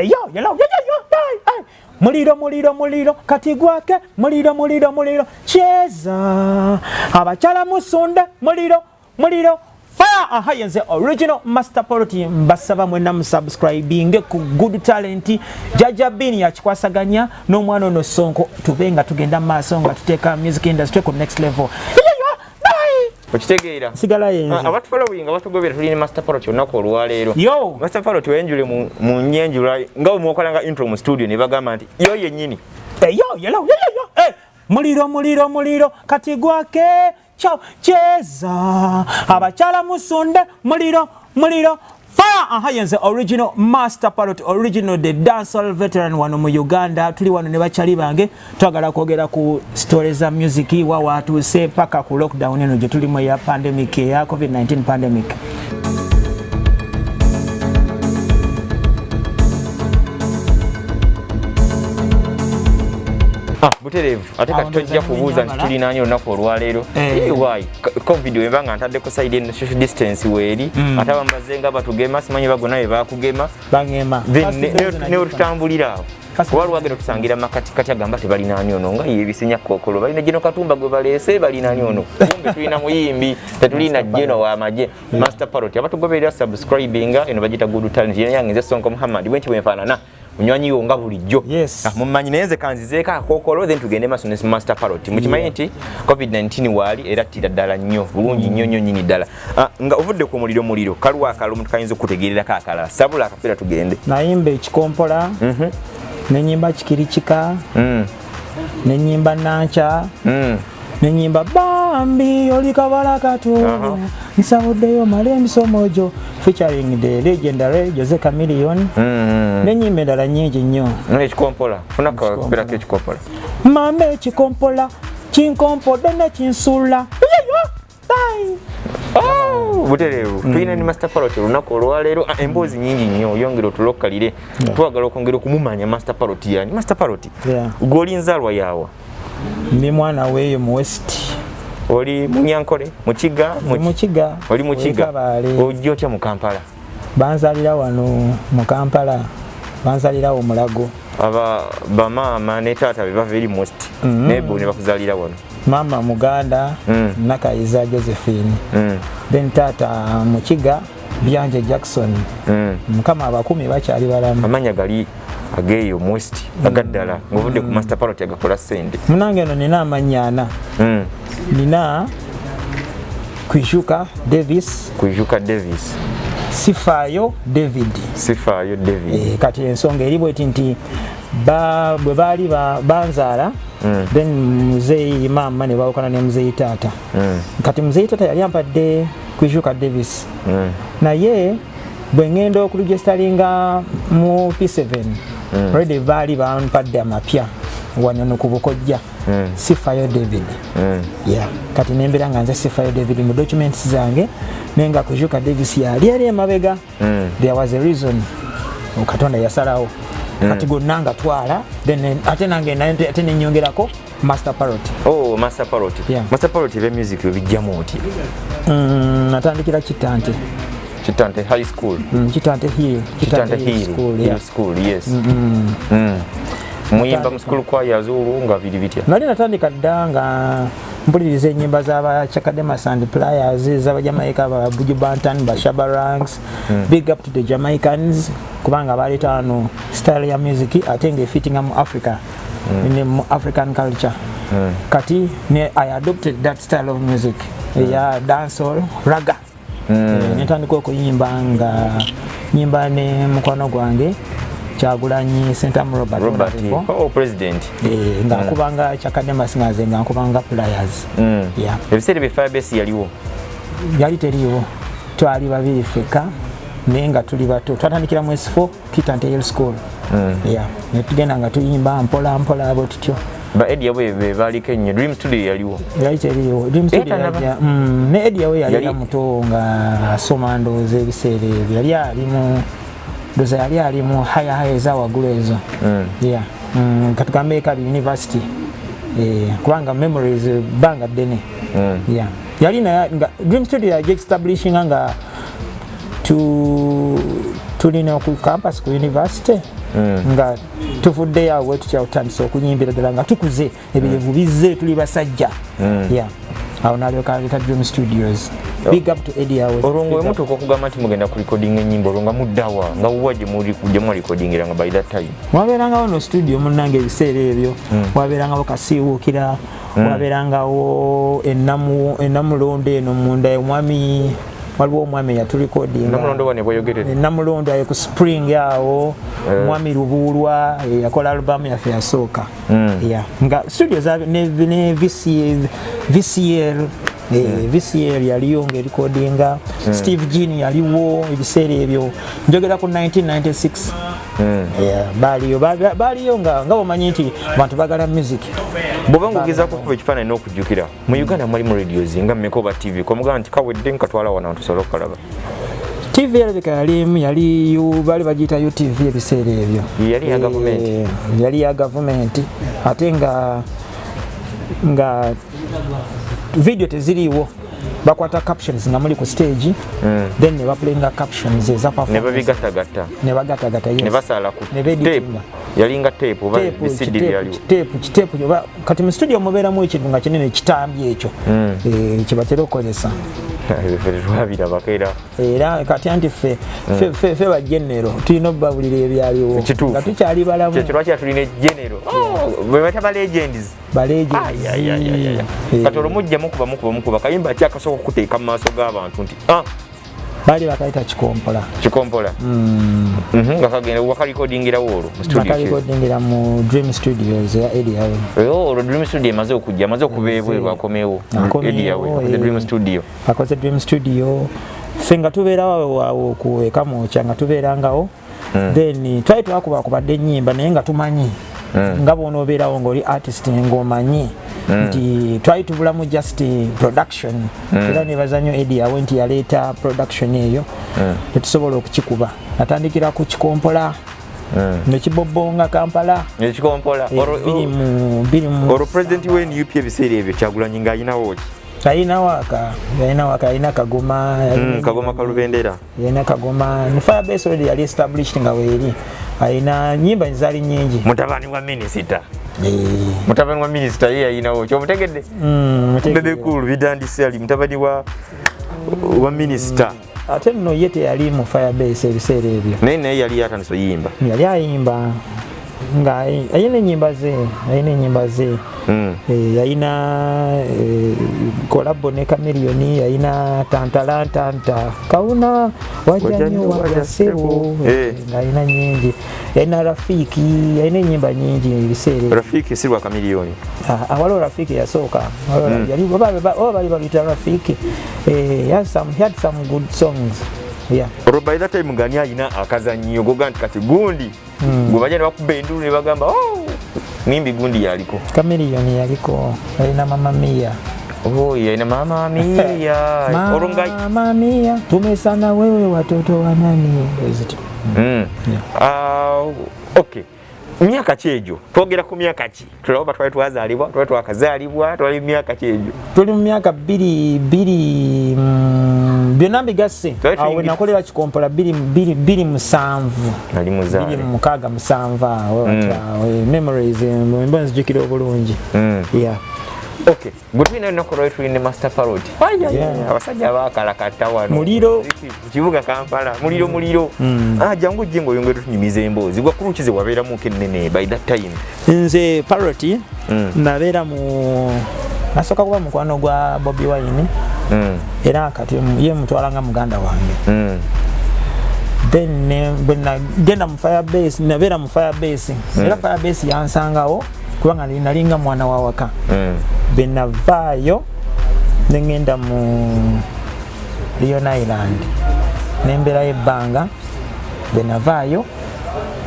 Yo, muliro kati gwake muliro cheza abachala musunde muliro fire. Aha, yenze original Master Parot mbasaba mwena musubscribing ku good talent Jaja Bini yachikwasaganya n'omwana ono Sonko tubenga tugenda maaso nga tuteka music industry ku next level. Okitegeera sigala yenze abantu following abatugobera tuli ne Master Parot onako olwaleero. Yo Master Parot wenjule mu nyenjula nga mwokolanga intro mu studio ne bagamba nti yo yennyini yo muliro kati gwake cheza abachala musunde muliro fire. Aha, yenze original Master Parot, original the dancehall veteran wano mu Uganda. Tuli wano ne bachali bange twagala kwogera ku stories za music wa watu se paka ku lockdown eno je tuli mu ya pandemic ya COVID-19 pandemic. Buterevu ate kati tojja kubuuza nti tuli nanyo olunaku olwaleero why covid webanga ntadde ku side in social distance weeri ate abambaze nga batugema simanyi bagona be bakugema bangema ne olutambulira awo waliwo agenda tusangira makati kati agamba tebalinaani ono nga yebisinya kokolo balina Jeno Katumba gwe baleese balinaani ono kumbe tulina muyimbi tetulina Jeno w'amagye Master Parot abatugoberera subscribing eno bagita good talent yange nze Sonko Muhammad bwenti bwefaanana unywanyi yonga bulijjo mumanyi nenze kanzizeeko akokolo then tugende maaso ne Master Parot mukimanyi nti COVID-19 waali era ttira nnyo bulungi nnyo nyinyi ddala nga ovudde ku muliro kaluwa akalo omuntu kayinza okutegeererako akalala sabula akapiira tugende nayimba ekikompola nenyimba kikirikika nenyimba nancha nenyimba bambi olikabala katu nsabuddeyo male emisomojo featuring the legendary Chameleon nenyimba endala nyingi nnyo ekikompola funaka akapiira k'ekikompola mama ekikompola kinkompodde ne kinsula butereevu tulina ne Master Parot olunaku olwaleero emboozi nyingi nnyo oyongera otulokkalire twagala okwongera okumumanya Master Parot yani Master Parot gw'oli nzaalwa yaawa ndi mwana weeyo mu West oli Munyankole mukiga oli mukiga ojja otya mu Kampala banzalira wano mu Kampala banzalirawo Mulago bamaama ne taata be bava eri mu West naye bo ne bakuzaalira wano mama Muganda Nakayiza Josephine then tata mukiga Byanje Jackson mukama abakumi bakyali balamu amanya gali ageyo mu West agaddala ng'ovudde ku Master Parot agakola ssente munange eno nina amanya ana nina Kwijuka Davis Sifayo David kati ensonga eri bweti nti bwe baali banzaala then muzeeyi mama ne bawukana ne muzeeyi taata kati muzeeyi taata yali ampadde Kwijuka Davis naye bwe ngenda okuregisteringa mu P7 already baali bampadde amapya wano ku Bukojja Sifayo David kati nembera nga nze Sifayo David mu documents zange nenga Kwijuka Davis yali emabega there was a reason Katonda yasalawo kati gonna nga twala then ate nange ate nenyongerako Master Parot. Master Parot. Master Parot be music bijjamu oti natandikira Kitante high school Kitante school yes muyimba mu school kwa yazulu nga biri bitya nali natandika dda nga mpuliriza ennyimba z'Abachacademas and Pliers z'Abajamaika ba Buju Banton ba Shabarangs big up to the Jamaicans kubanga baleeta wano style ya music ate nga efittinga mu Africa in African culture kati I adopted that style of music ya dancehall raga netandika okuyimba nga nyimba ne mukwano gwange Kyagulanyi Sentamu Robert president nga nkubanga Chacademas ngaze nga nkubanga Pliers ebiseera bifaa besi yali teriiwo twali babiri feka naye nga tuli bato twatandikira mu S4 Kitante School netugenda nga tuyimba mpola abo tutyo ba Eddie we bali Kenya Dream Studio yaliwo teriiwo Dream Studio ne Eddie we yali muto nga asoma ndowooza ebiseera ebyo yali ali mu higher za waggulu ezo katugambe Kabi University kubanga memories banga ddene yali nga Dream Studio yaje establishing nga tulina ku campus ku university nga tuvuddeyo awo tukyawutandisa okunyimbira ddala nga tukuze ebirevu bizze tuli basajja awo nalyoka aleta Dream Studios. Big up to Eddie awe. Olongo emotoka okugamba nti mugenda ku recording ennyimba olonga muddawa nga uwaje muri kujja mu recordingira nga by that time. Wabeerangawo no studio munnange ebiseera ebyo wabeerangawo kasiiwuukira wabeerangawo ennamulondo eno munda omwami waliwo omwami yaturecordinga Namulondo wane bweyogerere Namulondo ayo ku spring awo omwami Lubuulwa yakola album yaffe yasooka nga studio za ne VCL VCL yaliyo nga recordinga Steve Gini yaliwo ebiseera ebyo njogera ku 1996 baliyo nga bomanyi nti abantu bagala music bwobanga ogezaako okuba ekifaananyi n'okujjukira mu Uganda mwali mu radios nga Mekoba TV komugamba nti kawedde nkatwala wana tusobola okukalaba TV yalabika yali bali bagiyita UTV ebiseera ebyo yali ya gavumenti ate nga video teziriiwo bakwata captions nga muli ku stage then ne baplayinga captions eza performance ne bagattagatta ne basala ku tape yalinga tape oba CD yaliwo tape kati mu studio mubeeramu ekintu nga kinene kitambye ekyo kibatera okukozesa era kati anti ffe bagenero tulina obbabulira ebyaliwo nga tukyali balamu kyekyo lwaki tulina genero bwebata balegends kati olwomujja mukuba kayimba ki akasooka okuteeka mu maaso g'abantu nti bali bakayita kikompola nga kagenda wakalikodingirawo olwo bakalikodingira mu Dream Studios ya Eddie Yawe olwo Dream Studio emaze okujja amaze okubeebwerwa akomewo Eddie Yawe Dream Studio akoze Dream Studio ffe nga tubeerawo kuweka mwoca nga tubeerangawo then twali twakubakubadde ennyimba naye nga tumanyi nga bw'onoobeerawo ng'oli artist ng'omanyi nti twali tubulamu just production era nebaza nnyo Eddie Yawe nti yaleeta production eyo tetusobola okukikuba natandikira ku Kikompola nekibobonga Kampala ekikompola olwo president w'NUP ebiseera ebyo Kyagulanyi ng'ayinawo ki alina kagoma kalubendera yalina kagoma ne Firebase already yali established nga weeri alina nyimba zaali nyingi mutabani wa minisita ye yayinawo kyomutegedde Bebe cool bidandise ali mutabani wa minisita ate nno ye teyali mu Firebase ebiseera ebyo naye yali atandise oyimba yali ayimba nga ayina ennyimba ze yayina kolabo ne Chameleon yayina tanta kauna wajanyo wajasebo yayina nyingi yayina Rafiki yayina ennyimba nyingi ebiseera Rafiki sirwa Chameleon awalo Rafiki yasooka yali bali babita Rafiki he had some good songs by that time ngani ayina akazannyo goganti kati gundi gwe bajja ne bakuba endulu ne bagamba nimbi gundi yaliko Chameleon yaliko alina Mama Mia yayina Mama Mia Mama Mia tumesana wewe watoto wa nani okay myaka kyejo twogera ku myaka ki tulaba twali twazaalibwa twali twakazaalibwa twali myaka kyejo tuli mu myaka 2 byonna mbigasse awo nakolera Kikompola 27 ali muzaale 27 awo memories mbona zijukira obulungi okay gutwina nokoro twine Master Parot abasajja abakalakata wano muliro kibuga Kampala muliro jangu jingo yongere tunyimiza emboozi gwa kurukize wabeera mu kenene by that time nze Parot nabeera mu nasoka kuba mukwano gwa Bobi Wine era kati ye mutwalanga muganda wange then genda mu Firebase nabeera mu Firebase era Firebase yansangawo kubanga nalinga mwana wa waka benavaayo nengenda mu Lion Island nemberayo ebbanga benavaayo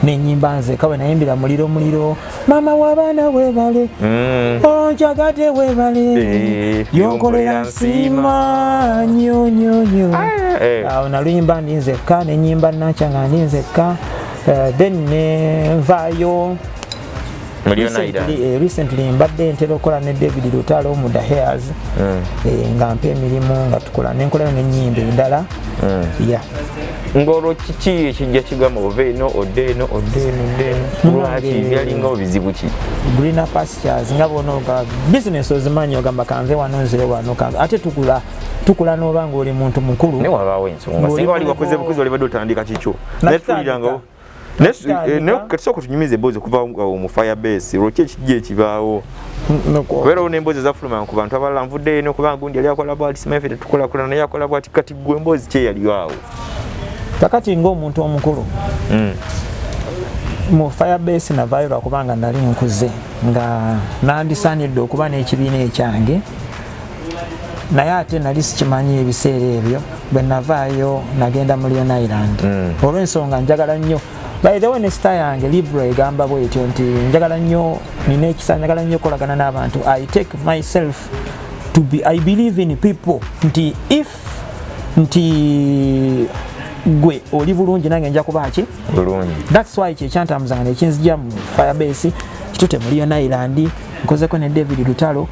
nenyimba nze kawe nayimbira muliro mama w'abaana webale onjagade webale yonkolera nsima nyo awo naluyimba ndi nzekka nenyimba nakyanga ndi nzekka then nenvaayo recently mbadde ntera okukola ne David Lutalo mu The Hairs nga mpa emirimu nga tukola nenkolayo n'ennyimba endala ngolo kiki ekijja kigamba oveeno oddeeno lwaki byalinga obizibu ki greener pastures nga bonoga business ozimanyi ogamba kanze wano nzire wano kanze ate tukula n'obanga oli muntu mukulu ne wabaawo ensonga singa wali wakoze bukuzi oli badde otandika kikyo netuliranga katisoko tunyumiza emboozi okuva mu firebase lwaki ekijja ekibaawo kubeerawo n'emboozi ezafuluma ku bantu abalala nvudde eno kubanga gundi yali akola bwati simafe tetukolakulana naye akola bwati kati gwe emboozi kye yali awo kakati ng'omuntu omukulu mu firebase navaayo lwakubanga nali nkuze nga nandisaanidde okuba n'ekibiina ekyange naye ate nali sikimanyi ebiseera ebyo bwe navaayo nagenda mu Lion Island olw'ensonga njagala nnyo by the way ne sita yange libro egamba bwetyo nti njagala nnyo nina ekisa njagala nnyo kolagana n'abantu I take myself to be I believe in people nti gwe oli bulungi nange nja kuba ki bulungi that's why kyekyantamuzanga nekinzija mu firebase kitute mu Lion Island nkozeko ne David Lutalo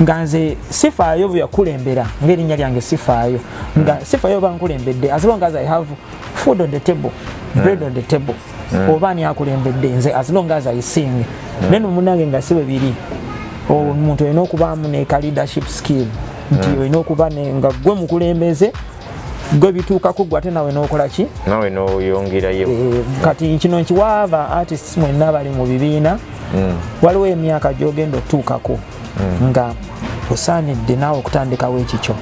nga nze sifaayo bwe yakulembera ng'erinnya lyange sifaayo nga sifaayo bankulembedde as long as I have food on the table bread on the table oba ani akulembedde nze as long as I sing neno munange nga siwe biri omuntu olina okubaamu ne leadership skill nti olina okuba nga gwe mukulembeze gwe bituukako gwe ate nawe n'okola ki nawe n'oyongerayo kati kino nkiwaaba artists mwenna bali mu bibiina waliwo emyaka gy'ogenda otuukako nga osaanidde naawe okutandikawo ekikyo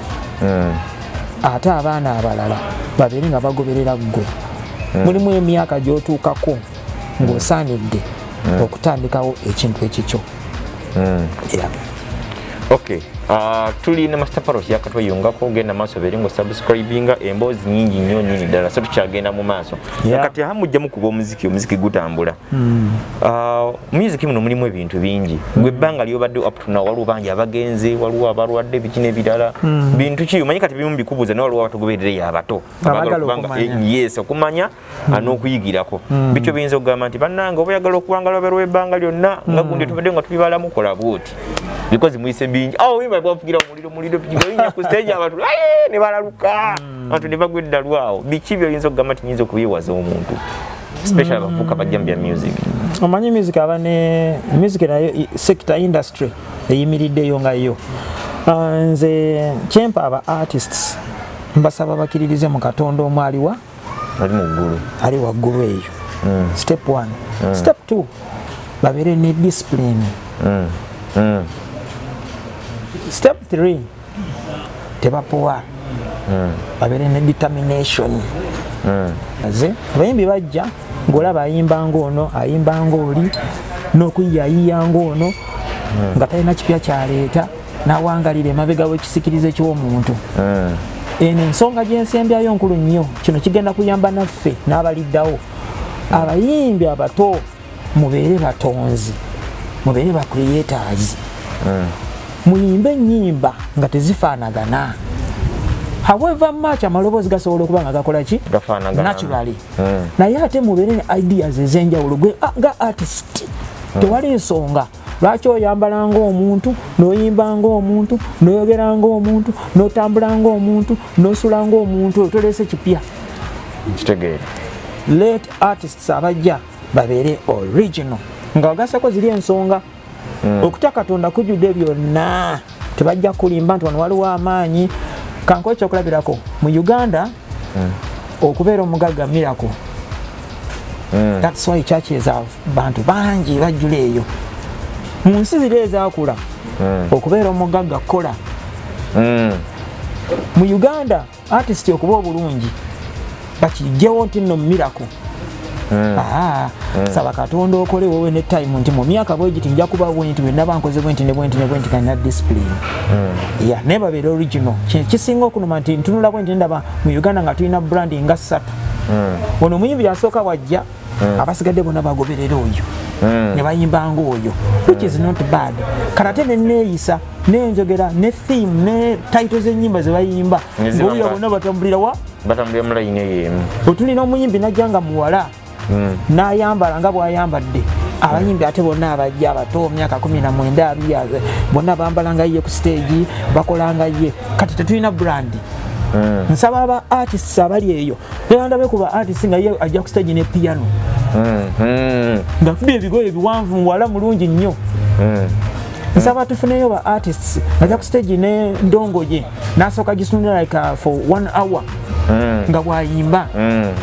ate abaana abalala babeere nga bagoberera ggwe mulimu emyaka gy'otuukako ng'osaanidde okutandikawo ekintu ekikyo okay tulina Master Parot yakatweyungako genda maaso beri ngo subscribinga emboozi nyingi nnyo nyingi ddala so tukyagenda mu maaso kati hamujja mukuba omuziki gutambula music muno mulimu ebintu bingi gwe ebbanga lyobadde up to now waliwo bangi abagenzi waliwo abalwadde biki n'ebirala bintu ki omanyi kati bimu bikubuuza naye waliwo abatugoberera abato yes okumanya n'okuyigirako bityo biyinza okugamba nti bannange oba oyagala okuwangala obeerwa ebbanga lyonna nga gundi tubadde nga tubibalamu kola bwoti because muise bingi bavugira muliro pikinya ku stage abantu ne balaluka abantu ne bagwedda lwawo biki byoyinza okugamba nti nyinza okuyewaza omuntu especially abavuka bajjambya music omanyi music abane music nayo sector industry eyimiriddeyo nga yo nze kyempa aba artists mbasaba bakiririze mu Katonda omwaliwa ali waggulu eyo step 1 step 2 babeere ne discipline step 3 tebapowa babeere ne determination abayimbi bajja ng'olaba ayimba ng'ono ayimba ng'oli n'okuyiyayiya ng'ono nga talina kipya kyaleeta n'awangalira emabega w'ekisikirize ky'omuntu eno ensonga gy'ensembyayo nkulu nnyo kino kigenda kuyamba naffe n'abaliddawo abayimbi abato mubeere batonzi mubeere ba creators muyimbe ennyimba nga tezifaanagana however much amaloboozi gasobola okuba nga gakola ki naturally naye ate mubeere ne ideas ez'enjawulo gwe nga artist tewali nsonga lwaki oyambala ng'omuntu n'oyimba ng'omuntu n'oyogera ng'omuntu n'otambula ng'omuntu n'osula ng'omuntu otoleese kipya let artists abajja babeere original nga wagasako ziri ensonga okutya Katonda kujjudde byonna tebajja kulimba nti wano waliwo amaanyi kanko ekyokulabirako mu Uganda okubeera omugagga miracle that's why churches have bantu bangi bajjula eyo mu nsi ziri ezaakula okubeera omugagga kola mu Uganda artist okuba obulungi bakijjewo nti nno miracle saba Katonda okole wowe ne time nti mu myaka bwegiti nja kuba bwenti bwe nabankoze bwenti ne bwenti kana discipline ne babeera original kisinga okunuma nti ntunula bwenti ndaba mu Uganda nga tulina branding nga 3 ono omuyimbi yasooka wajja abasigadde bonna bagoberera oyo ne bayimba ng'oyo which is not bad karate neeyisa n'enjogera ne theme ne title z'ennyimba ze bayimba ng'owulira bonna batambulira mu layini ey'emu otulina omuyimbi najja nga muwala n'ayambala nga bw'ayambadde abayimbi ate bonna abajja abato myaka 19 bonna bambala nga ye ku stage bakola nga ye kati tetulina brand nsaba aba artists abali eyo yandabe kuba artists nga ye ajja ku stage ne piano nga kubye ebigoye biwanvu wala mulungi nnyo nsaba tufuneyo ba artists ajja ku stage ne ndongoje nasooka gisundira like for 1 hour nga bwayimba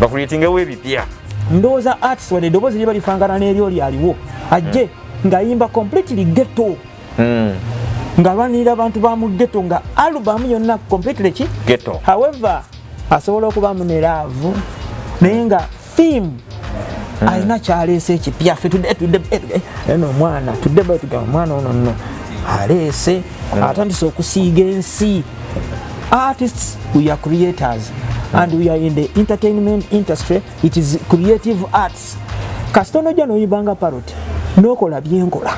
bakuleetingewo ebipya ndowooza artists wadde eddoboozi lye balifangana n'eryo lyaliwo ajje ng'ayimba completely ghetto nga alwanirira abantu ba mu ghetto nga album yonna completely ki ghetto. However asobola okubaamu ne love naye nga theme alina kyaleese ekipya ffe eno omwana omwana ono nno aleese atandise okusiiga ensi. Artists, we are creators and we are in the entertainment industry. It is creative arts. Kasitono jja n'oyibanga Parot n'okola byenkola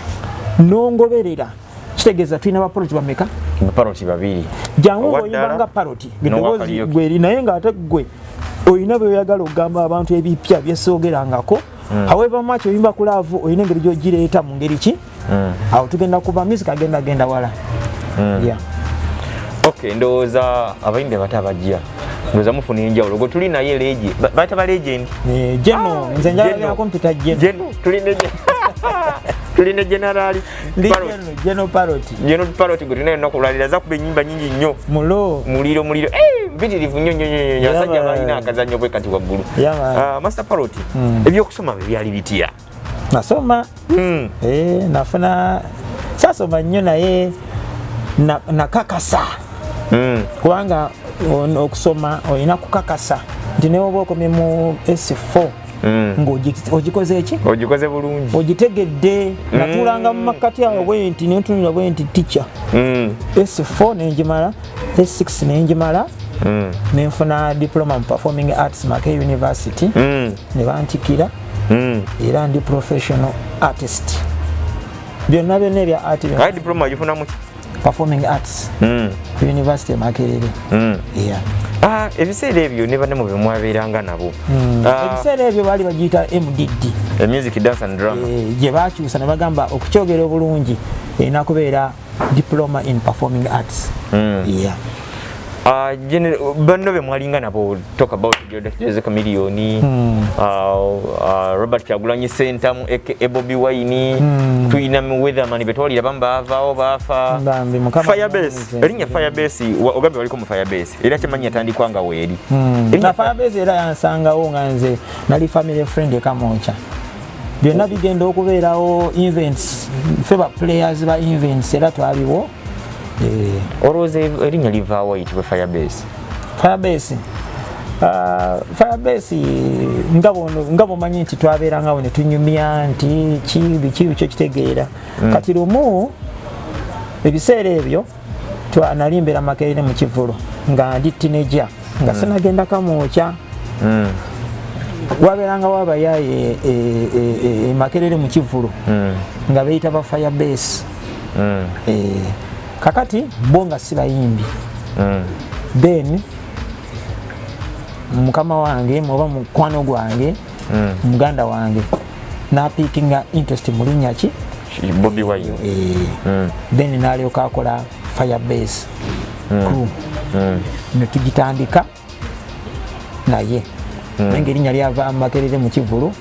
n'ongoberera kitegeeza tulina baparoti bameka? Baparoti babiri. Jangu ng'oyibanga Parot gedoboozi gweri naye ng'ate gwe oyina by'oyagala okugamba abantu ebipya byesoogerangako. However much oyimba ku laavu oyina engeri gy'ogireeta mu ngeri ki? Awo tugenda kuba music agenda wala. Yeah. Okay, ndowooza abayimbi abato abajja ndowooza mufuna enjawulo gwe tuli naye legend bayita ba legend Geno nze njala kompyuta Geno tulina generali Geno Parot gwe tulina ennaku lwalira za kuba ennyimba nyingi nnyo muliro mpitirivu nnyo abasajja balina akazannyo bwe kati waggulu. Master Parot ebyokusoma bye byali bitya? Nasoma nafuna sasoma nnyo naye nakakasa kubanga okusoma olina kukakasa nti ne oba okomye mu S4 ng'ogikoze eki? Ogikoze bulungi. Ogitegedde natulanga mu makkati awo bwe nti nentunira bwe nti teacher S4 nenjimala S6 nenjimala nenfuna diploma mu performing arts Makerere University ne bantikira era ndi professional artist byonna ebya art diploma gifuna mu performing arts University of Makerere. Ebiseera ebyo ne banne mu bye mwabeeranga nabo ebiseera ebyo baali bagiyita MDD music dance and drama gye baakyusa ne bagamba okukyogera obulungi erina kubeera diploma in performing arts. Banno be mwalinga nabo talk about Chameleon, Robert Kyagulanyi Sentamu Bobi Wine tuyina mu weatherman betwalira bamba avaawo baafa Firebase erinnya Firebase ogambe waliko mu Firebase era kimanyi atandikwa nga weeri na Firebase era yansangawo nga nze nali family friend ekamoncha byonna bigenda okubeerawo events feba players ba events era twaliwo olowooza erinnya livaawo yitibwe Firebase nga bomanyi nti twabeerangawo ne tunyumya nti biki kyo kitegeera kati lumu ebiseera ebyo nali mbeera Makerere mu Kivulo nga ndi teenager nga sinagenda kamwokya wabeerangawo abayaaye Makerere mu Kivulo nga beeyita ba Firebase kakati bo nga si bayimbi then mukama wange oba mukwano gwange muganda wange napiikinga interest mu linnya ki Bobi Wine then nalyoka akola Firebase crew ne tugitandika naye nange erinnya lyava Makerere mu Kivulo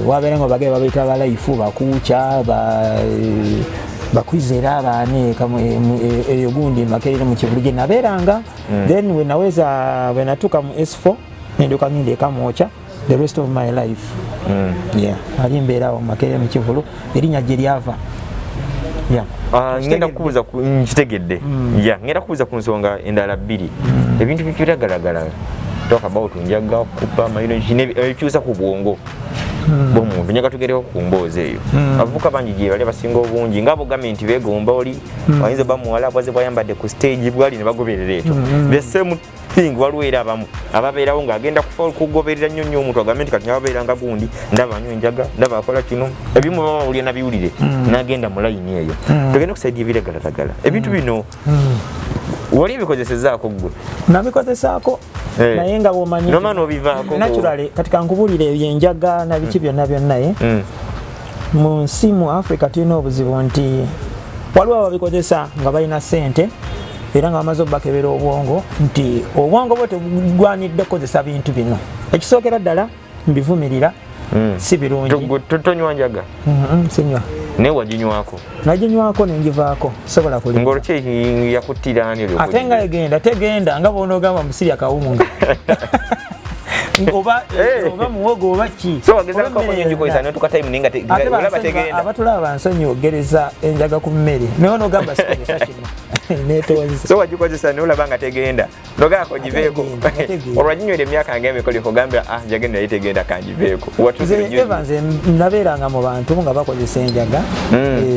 wabeera nga bagee babayita abalaifu bakuuca bakwizera abaane eyo gundi Makerere mu Kivulo gye nabeeranga then we natuuka mu S4 nenduka ngenda ekamwokya the rest of my life ali mbeerawo Makerere mu Kivulo erinnya gye lyava ngenda kubuuza nkitegedde ngenda kubuuza ku nsonga endala bbiri ebintu bikiragalagala talk about njaga kupa ebikyusa ku bwongo bw'omuntu nyaga tugereho ku mboozi eyo abavubuka bangi gye bali basinga obungi nga gavumenti beegomba oli bayinza bamuwala bwaze bwayambadde ku stage bwali ne bagoberera ekyo the same thing waliwo era abamu ababeerawo ng'agenda kugoberera nnyo nnyo omuntu agambye nti kati nyababeeranga gundi ndaba anywa enjaga ndaba akola kino ebimu baba bawulira nabiwulire n'agenda mu layini eyo tugenda okusaidia ebiragalalagala ebintu bino wali bikozesezaako gwe nabikozesaako naye nga bwomanyi naturally kati kankubulire ebyenjaga na biki byonna byonna mu nsi mu Africa tulina obuzibu nti waliwo ababikozesa nga balina ssente era nga bamaze obbakebera obwongo nti obwongo bwe tegwanidde kukozesa bintu bino. Ekisookera ddala mbivumirira si birungi. Tonywa njaga? Sinywa. Naye waginywako? Naginywako nenjivaako sobola kulimba. Ng'olukye yakuttira ani? Ate nga egenda tegenda nga bw'onoogamba musirya kawunga. Oba muwogo oba ki. So wagezaako okunyonyokozesa n'otuka time ninga olaba tegenda. Abatulaba bansonyiwogereza enjaga ku mmere naye onogamba sikozesa kino neetonze. So wagikozesa n'olaba nga tegenda nogaako giveeko. Olwaginywera emyaka ng'emikolo okugambira njaga naye tegenda kangiveeko. Evans nabeeranga mu bantu nga bakozesa enjaga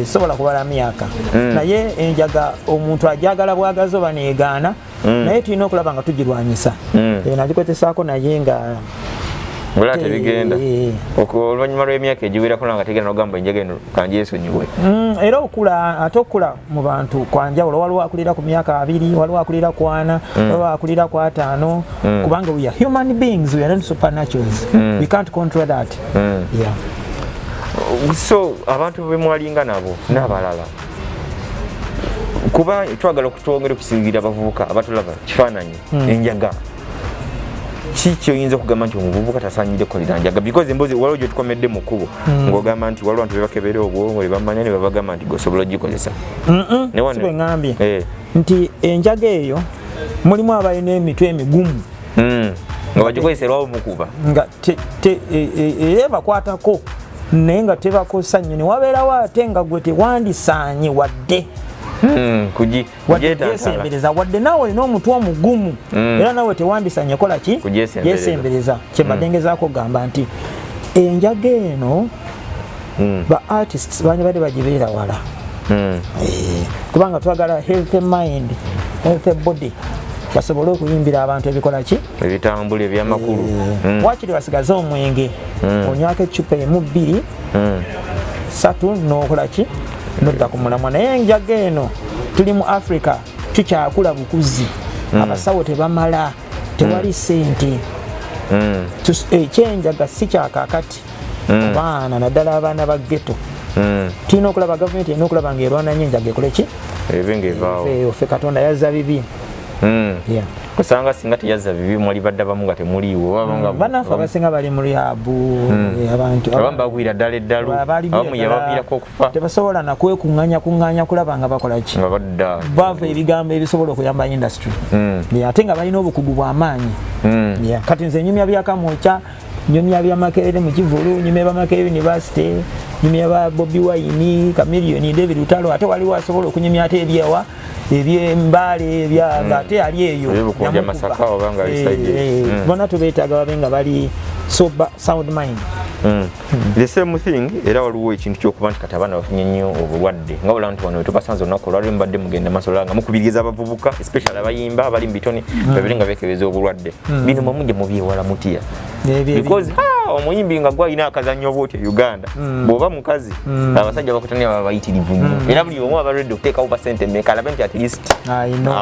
sobola kubala myaka naye enjaga omuntu ajagala bwagazi oba neegaana naye tulina okulaba nga tugirwanyisa. Nagikozesaako naye nga Wala tebigenda. Oluvannyuma lw'emyaka egiwerako nga tegenda n'ogamba enjaga eno kangyesonyiwe. Era okula ate okula mu bantu kwanjawulo waliwo akulira ku myaka 2, waliwo akulira ku 4, waliwo akulira ku 5 kubanga we are human beings, we are not supernaturals. We can't control that. Yeah. So abantu be mwalinga nabo n'abalala kuba twagala okutwongera okusingira abavubuka abatulaba kifaananyi enjaga kiki oyinza okugamba nti omuvubuka tasaanyire kukolera njaga because emboozi waliwo gye tukomedde mu kkubo ng'ogamba nti waliwo abantu be bakebera obwongo be bamanya ne babagamba nti gosobola ogikozesa si bwe ŋŋambye nti enjaga eyo mulimu abalina emitwe emigumu nga bagikozeserawo mukuba nga bakwatako naye nga tebakosa nnyo ne wabeerawo ate nga gwe tewandisaanye wadde kujesembereza wadde naawe olina omutwe omugumu era naawe tewandisanye kola ki yesembereza kyembadde ngezaako okugamba nti enjaga eno ba artists banyabadde bagibeera wala kubanga twagala healthy mind healthy body basobole okuyimbira abantu ebikola ki ebitambula ebyamakulu wakiri basigaze omwenge onywako ecupa emu 2 3 n'okola ki nodda ku mulamwa naye enjaga eno tuli mu Africa tukyakula bukuzi abasawo tebamala tewali ssente ekyenjaga si kyakakati baana naddala abaana ba ghetto tulina okulaba gavumenti erina okulaba ng'erwana nnyo enjaga ekole ki ebengevaawo ffe Katonda yazza bibi kusanga singa teyazza bibi mwali badde abamu nga temuliiwo bannaffe abasinga bali mu rihabu abantu abamu bagwira ddala eddalu abamu yabaviirako okufa tebasobola nakwekuŋŋanya kulaba nga bakola ki nga badda bava ebigambo ebisobola okuyamba industry ate nga balina obukugu bw'amaanyi kati nze nyumya byakamwokya nyumya bya Makerere mu Kivulu nyumya bya Makerere University nyumya bya Bobi Wine Chameleon David Lutalo ate waliwo asobola okunyumya ate ebyewa ebyembale bya ate ali eyo ya Masaka obanga bisaidye bona tubeetaga babenga bali sound mind the same thing era waliwo ekintu ky'okuba nti kati abaana bafunye nnyo obulwadde nga bula nti wano tubasanze olunaku olwali mbadde mugenda masolo nga mukubiriza abavubuka especially abayimba abali mu bitone babiri nga beekebeza obulwadde bino mumuje mubyewala mutya because omuyimbi nga gwalina akazannyo bwoti e Uganda bw'oba mukazi abasajja bakutania baba bayitirivu nnyo era buli omu aba ready okuteekawo pasente mmeka alabe nti at least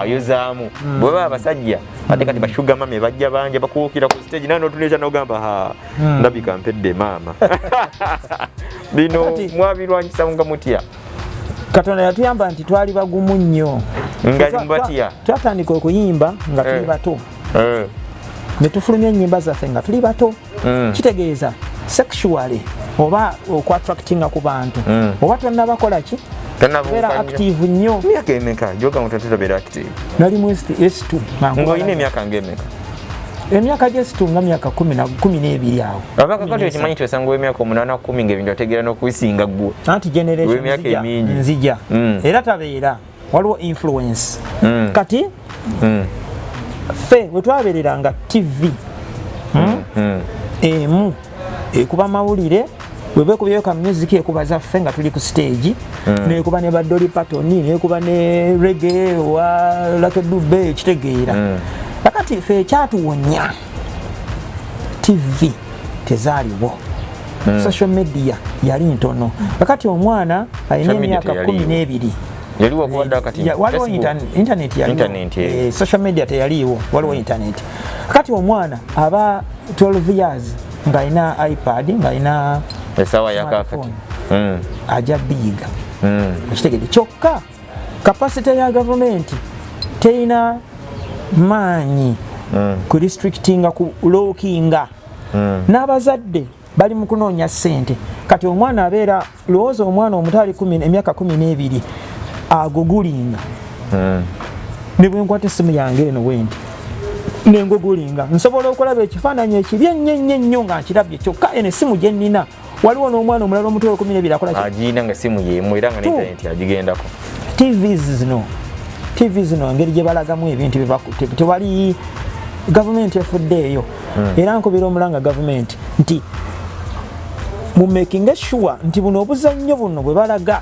ayozaamu bw'oba abasajja ate kati bashuga mame bajja banja bakuwukira ku stage naye n'otuneeza n'ogamba ndabika mpedde maama bino mwabirwanyisa nga mutya Katonda yatuyamba nti twali bagumu nnyo nga mbatya twatandika okuyimba nga tuli bato ne tufulumya ennyimba zaffe nga tuli bato kitegeeza sexually oba okwatractinga ku bantu oba tonnabakola ki beera active nnyo myaka emeka joga mutatera beera active nali mu S2 ng'olina emyaka ng'emeka emyaka gy'S2 nga myaka 12 awo abaka kati ekimanyi twesanga emyaka 8 10 ng'ebintu ategeera n'okubisinga ggwe anti generation nzija era tabeera waliwo influence kati ffe wetwabeereranga TV emu ekuba mawulire webekubyeyo ka music ekuba zaffe nga tuli ku stage nekuba ne Dolly Parton nekuba ne reggae wa Lucky Dube kitegeera kakati ffe ekyatuwonya TV tezaaliwo social media yali ntono kakati omwana alina emyaka 12 yaliwo kuwadda kati waliwo internet yaliwo social media teyaliwo waliwo internet kati omwana aba 12 years nga alina iPad nga alina esawa yakafati ajja biyiga kitegede kyokka capacity ya government teina maanyi ku restrictinga ku lookinga n'abazadde bali mu kunoonya ssente kati omwana abeera lowooza omwana omutali emyaka 12 agugulinga ne bwe nkwata essimu yange eno wendi nengugulinga nsobola okulaba ekifaananyi ekibi ennyo nga nkirabye kyokka eno essimu gye nnina waliwo n'omwana omulala omutwe 12 akola agiyina nga essimu yemu era nga n'intaneti agigendako TV zino engeri gye balagamu ebintu tewali gavumenti efuddeeyo era nkubira omulanga gavumenti nti mu making sure nti buno obuzannyo buno bwe balaga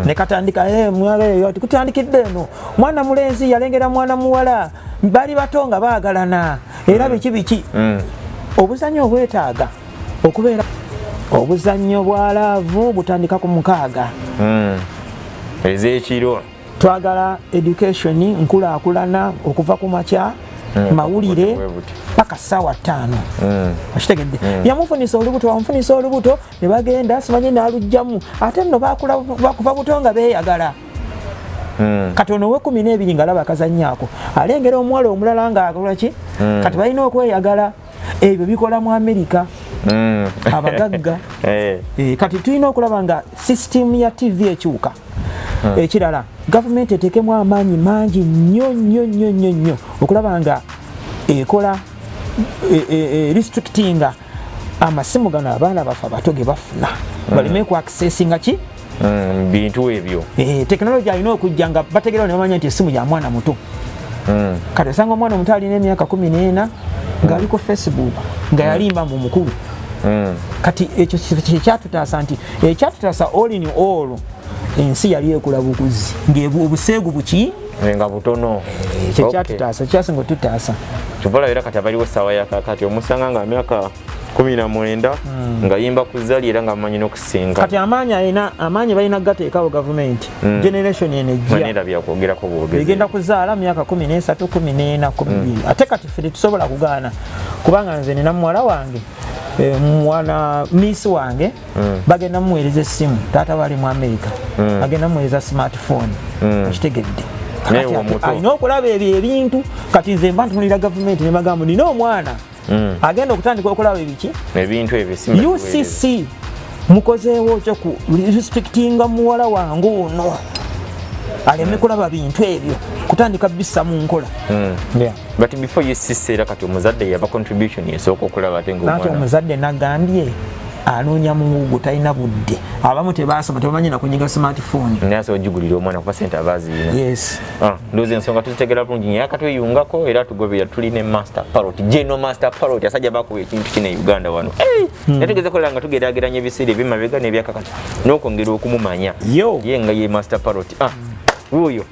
ne katandika mwaleyo tikutandikidde eno mwana mulenzi yalengera mwana muwala bali batonga baagalana era biki obuzannyo obwetaaga okubeera obuzannyo bwa laavu butandika ku 6 ez'ekiro twagala education nkulaakulana okuva ku makya mawulire paka ssaawa 5 okitegedde yamufunisa olubuto wamufunisa olubuto ne bagenda simanyi n'alugjamu ate nno bakuva buto nga beeyagala kati ono we 12 ng'alaba akazannyaako alengera omuwala omulala ng'akola ki kati balina okweyagala ebyo bikola mu Amerika abagagga kati tulina okulaba nga system ya TV ekyuka ekirala gavumenti etekemu amaanyi mangi nnyo okulaba nga ekola restrictinga amasimu gano abaana bafe abato ge bafuna baleme ku accessinga ki bintu ebyo tekinologiya alina okujja nga bategeera ne bamanya nti essimu ya mwana muto kati osanga omwana omuto alina emyaka 14 ng'ali ku Facebook nga yalimba mu mukulu kati ekyo kyatutaasa nti ekyatutaasa all in all ensi yali ekula bukuzi ng'obuseegu buki nga butono ekyo kyatutaasa kyasinga otutaasa kyova era kati abaliwo essaawa yakakati omusanga nga myaka 19 nga yimba kuzali era nga amanyi n'okusinga kati amaanyi balina gateekawo gavumenti generation eno egenda kuzaala myaka 13 14 12 ate kati ffe tetusobola kugaana kubanga nze nina muwala wange mwana miisi wange bagenda mumuweereza essimu taata bali mu Amerika agenda mumuweereza smartphone okitegedde alina okulaba ebyo ebintu kati nze mba ntunulira gavumenti ne bagamba nina omwana agenda okutandika okulaba ebiki ebintu ebyo UCC mukozeewo kyo ku restrictinga muwala wange ono aleme kulaba bintu ebyo kutandika bissa mu nkola but before UCC era kati omuzadde yaba contribution esooka okulaba ate ng'omwana omuzadde nagambye anoonya muwugu talina budde abamu tebaasoma tebamanyi na kunyiga smartphone naye asobola ogigulira omwana kuba sente abaaziina yes ndowooza ensonga tuzitegera bulungi naye akatweyungako era tugobera tuli ne Master Parot Yiino Master Parot asajja bakuba ekintu kino e Uganda wano naye tugeze kolera nga tugeraageranya ebiseera ebyemabega n'ebyakakati n'okwongera okumumanya ye nga ye Master Parot uyo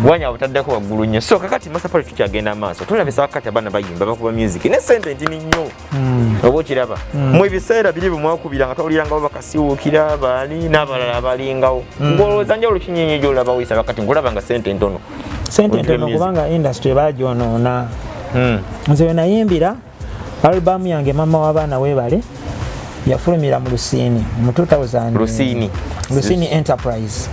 wanya abutaddako waggulu nnyo so kakati Master Parot tukyagenda maaso tulabisa kakati abaana bayimba bakuba music ne sente ntini nnyo oba okiraba mu ebiseera biri bwemwakubira nga tawulirangawo bakasiwuukira baali n'abalala abalingawo ng'olowooza njawulo kinyinyi gy'olaba wisa kakati ng'olaba nga sente ntono kubanga industry bagyonoona nze we nayimbira alubamu yange mama w'abaana weebale yafulumira mu Lusini mu 2000 Lusini Enterprise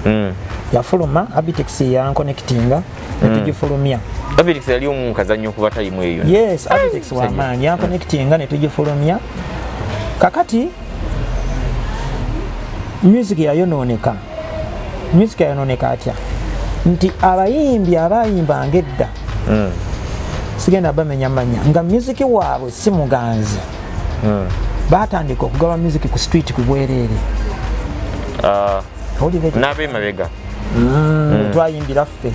yafuluma Abitex yanconnectinga netugifulumya Abitex yali omukazannyo okuba tayimu eyo yes Abitex wamaanyi yanconnectinga netugifulumya kakati music yayonooneka atya nti abayimbi abayimbanga edda sigenda bamenya manya nga music waabwe si muganzi batandika okugaba music ku street ku bwereere n'abemabega twayimbira ffe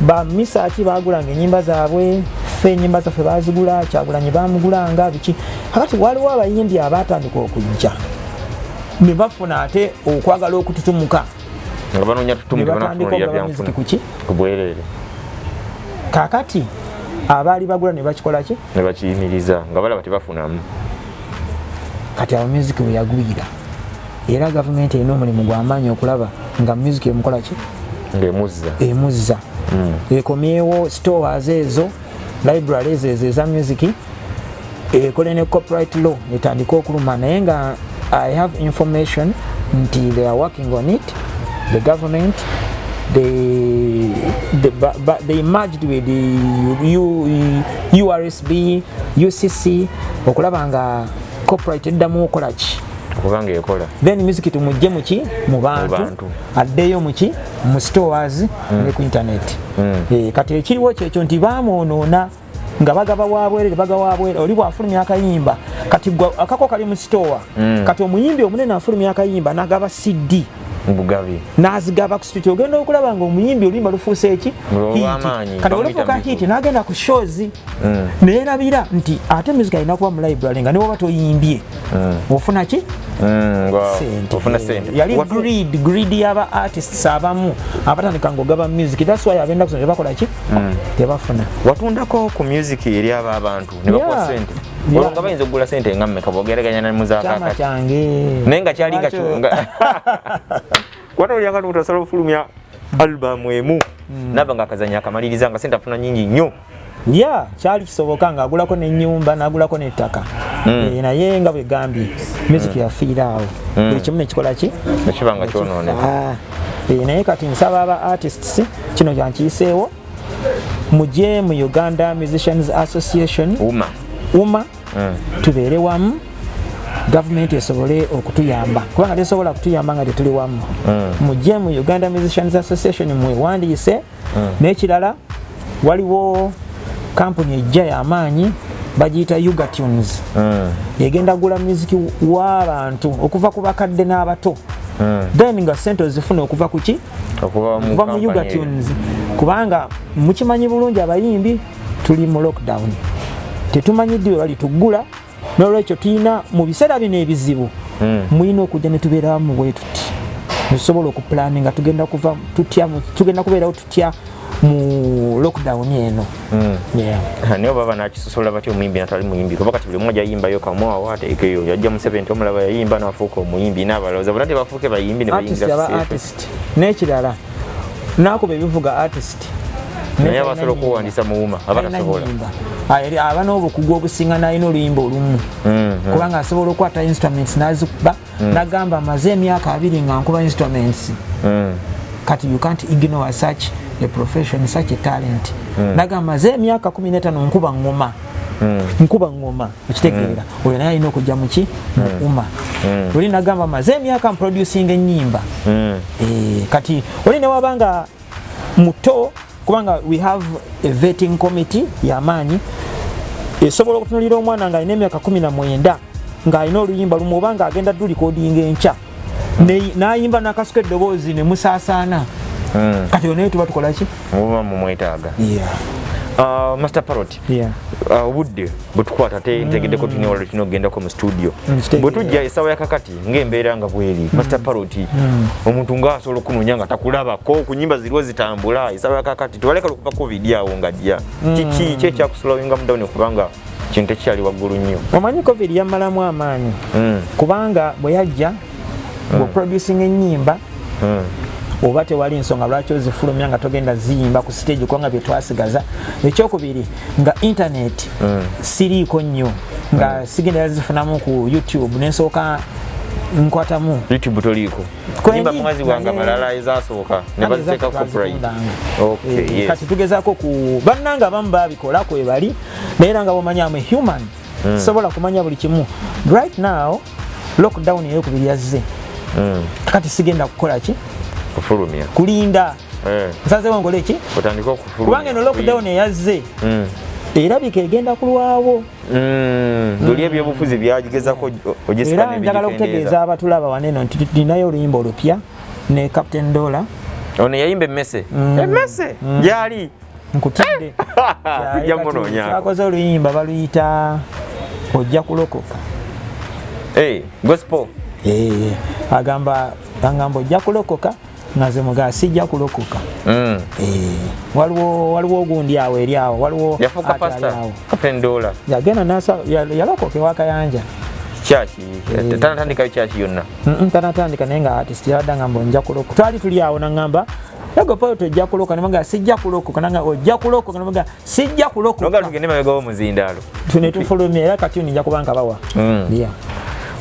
bamisaaki bagulanga ennyimba zaabwe ffe ennyimba zaffe bazigula Kyagulanyi bamugulanga biki kakati waliwo abayimbi abatandika okujja ne bafuna ate okwagala okututumuka nga banoonya tutumuka ku bwereere kakati abaali bagula ne bakikola ki ne bakiyimiriza nga balaba tebafunamu kati aba music we yagwira era gavumenti erina omulimu gw'amaanyi okulaba nga music emukola ki emuzza ekomyewo stores ezo libraries ezo eza music ekole ne copyright law etandika okuluma naye nga I have information nti they are working on it the government the they merged with the URSB, UCC okulaba nga corporate eddamu okola ki kubanga ekola then music tumujje muki mu bantu addeyo muki mu stores ne ku internet kati ekiriwo kyekyo nti baamuonoona nga bagaba wabwere oli bwafulumya akayimba kati akako kali mu store kati omuyimbi omunene afulumya akayimba n'agaba CD Bugabi nazigaba ku studio ogenda okulaba nga omuyimbi oluyimba lufuuse eki kati olufuuka hiti n'agenda ku shows neerabira nti ate music alina kuba mu library nga niwoba toyimbye ofuna ki ofuna sente yali greed y'aba artists abamu abatandika ng'ogaba music that's why abenda kusoma tebakola ki tebafuna watundako ku music eri aba abantu ne bakuwa sente olonga bayinza okugula sente nga mmeka bwogeraganya ne muzaakakati kyange naye nga kyali nga kyonga wano olyanga notasobola ofulumya album emu naba nga akazanya akamaliriza nga sente afuna nyingi nnyo kyali kisoboka nga agulako n'ennyumba n'agulako n'ettaka naye nga bwe gambye music yafiira awo buli kimu nekikola ki nekibanga kyonooneka naye kati nsaba aba artists kino kyankiyiseewo mujje mu Uganda Musicians Association UMA tubeere wamu government esobole okutuyamba kubanga tesobola kutuyamba nga tetuli wamu mujje mu Uganda Musicians Association mwewandiise n'ekirala waliwo kampuni ejja y'amaanyi bagiyita Yuga Tunes egenda gula music w'abantu okuva ku bakadde n'abato then nga sente ozifuna okuva ku ki okuva mu Yuga Tunes kubanga mukimanyi bulungi abayimbi tuli mu lockdown tetumanyidde bali tugula n'olwekyo tuyina mu biseera bino ebizibu muyina okujja ne tubeera mu bwe tuti tusobola okuplaninga tugenda kubeerawo tutya mu lockdown eno naye baba nakisusola batyo omuyimbi natali muyimbi kuba kati buli mmoja ayimbayo kamwawo ateekeyo yajja mu 70 omulaba yayimba n'afuuka omuyimbi n'abalowooza bonna tebafuuke bayimbi ne bayingira artist n'ekirala nakuba ebivuga artist naye abasobola okuwandiisa mu UMA abatasobola aba n'obukugu obusinga n'alina oluyimba olumu kubanga asobola okukwata instruments n'azikuba n'agamba amaze emyaka 2 nga nkuba instruments kati you can't ignore such a profession, such a talent n'agamba amaze emyaka 15 nkuba ngoma okitegeera oyo naye alina okujja mu ki mu UMA oli n'agamba amaze emyaka producing ennyimba kati oli newabanga muto kubanga we have a vetting committee y'amaanyi esobola okutunulira omwana nga alina emyaka 19 ng'alina oluyimba lumu oba nga agenda dulikodinga enkya n'ayimba n'akasuka eddoboozi ne musaasaana kati yo naye tuba tukola ki oba mumwetaaga Master Parot obudde bwetukwata ntegeddeko tulina wala tulina okugendako mu studio bwe tujja essaawa yakakati ng'embeera nga bweri Master Parot omuntu ng'asobola okunoonya nga takulabako ku nnyimba ziriwo zitambula essaawa yakakati tebaleka lukuba covid awo ng'ajja kiki ekyakusolowinga mudown kubanga kintu tekyali waggulu nnyo omanyi covid yammalamu amaanyi kubanga bwe yajja bw'oproducing ennyimba oba tewali nsonga lwaki ozifulumya nga togenda ziyimba ku stage kubanga bye twasigaza ekyokubiri nga internet siriiko nnyo nga sigenda yazifunamu ku YouTube nensooka nkwatamu YouTube toliiko nyimba mwazi wanga malala ezasooka ne baziteeka ku pride kati tugezaako ku bannanga abamu babikola kwebali naye nga bw'omanyamu human sobola kumanya buli kimu right now lockdown eyokubiri yazze kati sigenda kukola ki kufulumya kulinda nsaze wangole eki otandika okufulumya kubanga eno lockdown eyazze erabika egenda kulwawo doli ebyobufuzi byagezako ogisika era njagala okutegeeza abatulaba waneno nti tulinayo oluyimba olupya ne Captain Dollar ono yayimba emmese emmese gyali nkutidde tujja munoonyako akoze oluyimba baluyita ojja kulokoka gospel agamba ojja kulokoka naze mugaa sijja kulokoka waliwo ogundi awo eri awo waliwo yafuuka pastor Captain Dollar yagenda nasa yalokoke wakayanja chachi tanatandikayo chachi yonna tanatandika naye nga artist yabadde ngamba nja kulokoka twali tuli awo nangamba yago Parot ojja kulokoka namaga sijja kulokoka nanga ojja kulokoka namaga sijja kulokoka noga tugende mabega wo muzindaalo tune tufulumye era kati nja kubanka bawa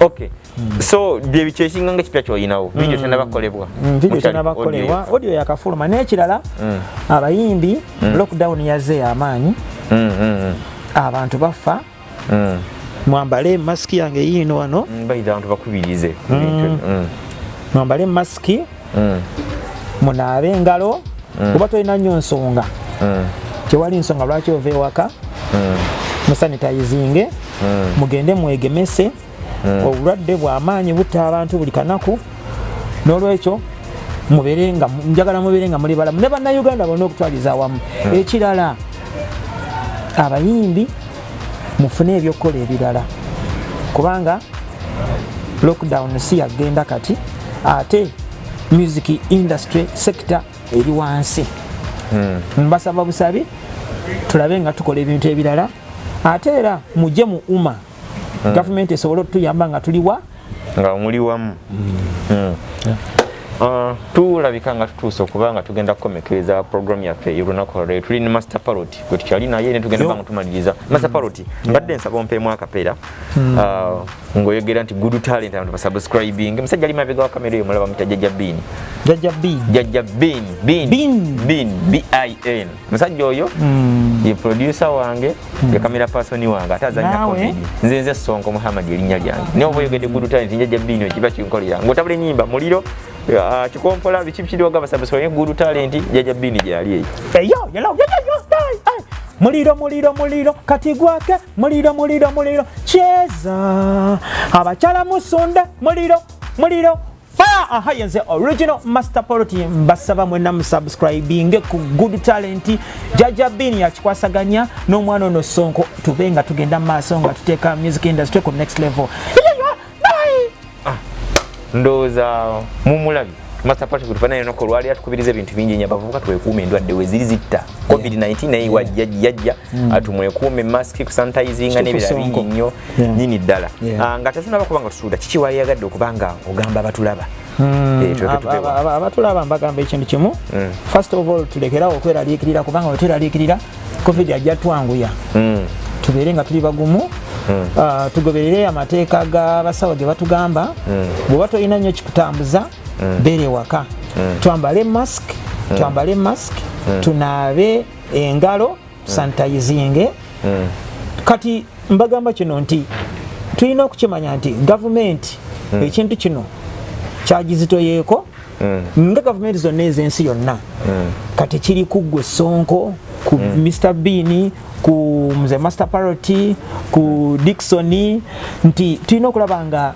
Okay. So bye bikyeshinga nga kipya kyoyinawo video tenabakolebwa video tenabakolebwa audio yakafuluma n'ekirala abayimbi lockdown yazze amaanyi abantu bafa mwambale mask yange Yiino wano bayida abantu bakubirize mwambale mask munaabe engalo kuba tolina nnyo nsonga tewali nsonga lwaki ova ewaka musanitizinge mugende mwegemese obulwadde bw'amaanyi butta abantu buli kanaku n'olwekyo njagala mubeere nga muli balamu ne bannayuganda bonna okutwaliza awamu ekirala abayimbi mufune ebyokukola ebirala kubanga lockdown si yagenda kati ate music industry sector eri wansi mbasaba busabi tulabe nga tukola ebintu ebirala ate era mujje mu umma government esobola okutuyamba nga tuliwa nga muli wamu tulabika nga tutuuse okuba nga tugenda kukomekeza program yaffe y'olunaku olwaleero tuli ne Master Parot gwe tukyali naye ne tugenda banga tumaliriza Master Parot mbadde nsaba ompeemu akapeera ng'oyogera nti good talent abantu basubscribing musajja ali mabega wa kamera eyo mulaba muyita Jajja Bin BIN musajja oyo ye producer wange ye kamera person wange ate azannya comedy nze Sonko Muhammad erinnya lyange naye oba oyogedde good talent Jajja Bin ekiba kinkolera ng'otabula ennyimba muliro kikompola bikibikiroga basabasonye good talent Jajja Bin gyali eyo muliro kati gwake muliro cheza abakyala musonda muliro fire yenze original Master Parot mbasaba mwena musubscribing ku good talent Jajja Bin yakikwasaganya n'omwana ono Sonko tubenga tugenda maaso nga tuteeka music industry ku next level ndoza mumulabi Master Parot kutufanya noko lwali atukubirize ebintu bingi nya bavuka twekuume endwadde weziri zitta COVID-19 naye wajja atumwekuume mask sanitizing n'ebirala bingi nnyo nyini ddala nga tetunaba kubanga tusuuda kiki wali yagadde okubanga ogamba abatulaba abatulaba mbagamba ekintu kimu first of all tulekerawo okweraliikirira kubanga weteraliikirira COVID ajja twanguya tubeere nga tuli bagumu tugoberere amateeka g'abasawo ge batugamba bw'oba tolina nnyo kikutambuza beere waka twambale mask tunaabe engalo sanitizinge kati mbagamba kino nti tulina okukimanya nti gavumenti ekintu kino kyagizitoyeeko nga gavumenti zonna ez'ensi yonna kati kiri ku ggwe Sonko ku Mr. Bin ku mze Master Parot ku Dickson nti tulina okulaba nga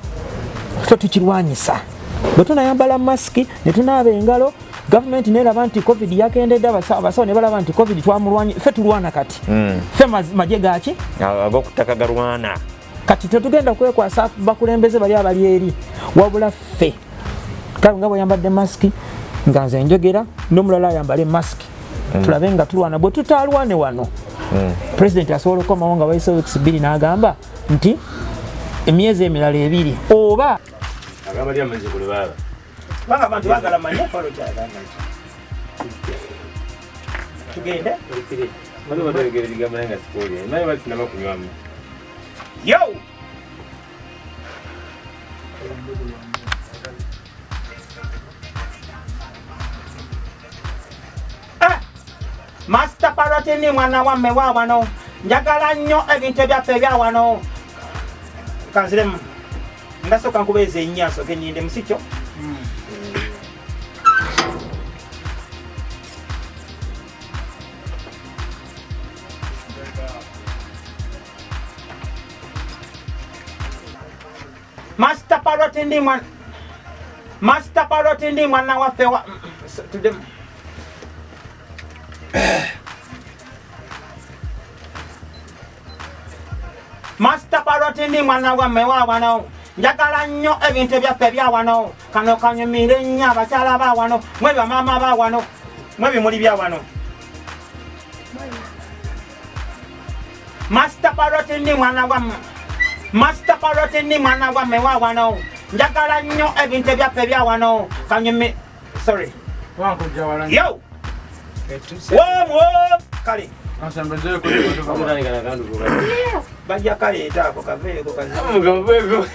tukirwanyisa bwe tunayambala masiki ne tunaaba engalo gavumenti neraba nti COVID yakendedde abasawo ne balaba nti COVID twamulwanya ffe tulwana kati ffe magye gaki ag'okutaka galwana kati tetugenda kwekwasa bakulembeze bali abali eri wabula ffe kale nga bweyambadde masiki nga nze njogera n'omulala ayambale masiki tulabe nga tulwana bwe tutalwane wano pulezidenti asobola okukomawo nga bayise weeks 2 n'agamba nti emyezi emirala 2 oba agamba lya manzi kule baba banga abantu bagala manya Parot agamba tugende bano bategere ligamba nga sikoli naye basi nama kunywamu yo Master Parot ni mwana wamme wa wano njagala nnyo ebintu byaffe ebya wano kanziremu ndasoka nkubeeza ennyaso genyinde musikyo Master Parot ndi mwana waffe wa Master Parot ndi mwana wamme wa wano njagala nnyo ebintu byaffe bya wano kano kanyumire nnyo abakyala ba wano mwe bamaama ba wano mwe bimuli bya wano Master Parot ndi mwana wamme wa wano njagala nnyo ebintu byaffe bya wano kanyumire sorry wankujja wala yo kale Asambeze ko ko Mutani kana kandu ko. Bajja kaleeta ako kaveeko kazi. Mugavego.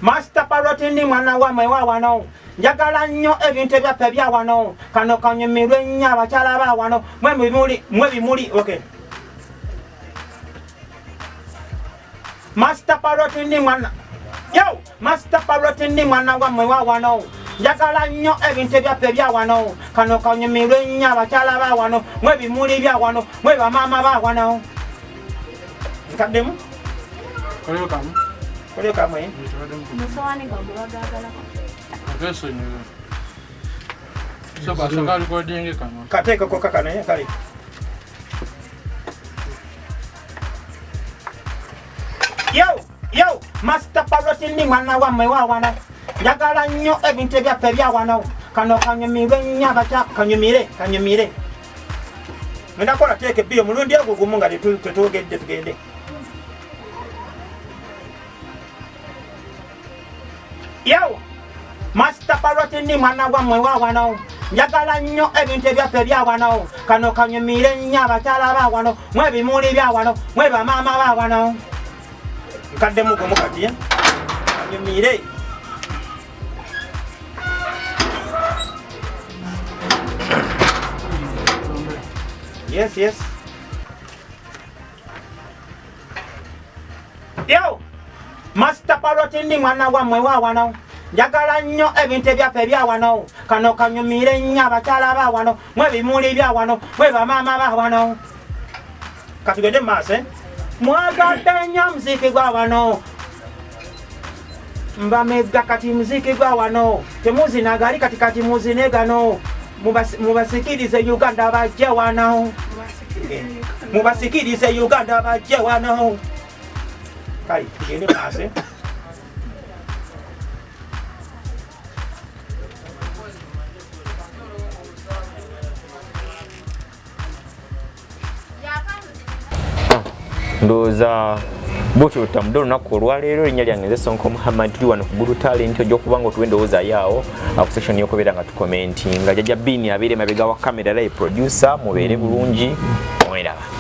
Master Parot ndi mwana wa mwe wa wano. Njagala nnyo ebintu ebyaffe bya wano. Kano kanyumirwe nnyo abakyala ba wano. Mwe bimuli, okay. Master Parot ndi mwana. Yo, Master Parot ndi mwana wa mwe wa wano. Njagala nnyo ebintu ebyaffe bya wano. Kano kanyumirwe nnyo abakyala ba wano. Mwe bimuli bya wano. Mwe bamaama ba wano. Nkaddemu? Koyo kamu. Koyo kamu eh? Musowani gagala. Ageso nyo. So basaka recording kama. Kateka ko kakana ya kale. Yo, Master Parot ndi mwana wa mwe wa wano. Njagala nnyo ebintu ebyaffe bya wano. Kano kanyumirwe nnyo kanyumire. Ngenda kola teke bio mulundi ogwo gumu nga tetwogedde tugende. Yo, Master Parot ndi mwana wa mwe wa wano. Njagala nnyo ebintu ebyaffe bya wano. Kano kanyumire nnyo abakyala ba wano. Mwe bimuli bya wano. Mwe bamaama ba wano. Nkaddemu gumu kati ya. Kanyumire. Yes. Yo, Master Parot ndi mwana wa mwe wa wano. Njagala nnyo ebintu ebyaffe bya wano. Kano kanyumire nnyo abakyala ba wano. Mwe bimuli bya wano. Mwe bamaama ba wano. Katugende maaso eh? Mwagadde nnyo muziki gwa wano. Mbamega kati muziki gwa wano. Temuzina gali kati muzine gano. Mubasikirize Uganda bajje wano. Mubasikirize Uganda bajje wano. Kai, tugende maaso eh? Ndoza bwotyo lutambudde olunaku olwaleero erinnya lyange nze Sonko Muhammad tuli wano ku Good Talent ojja nga otuwa endowooza yaawo ku section y'okubeera nga tukomentinga jjajja Bini abeere mabega wa kamera era ye producer mubeere bulungi mweraba.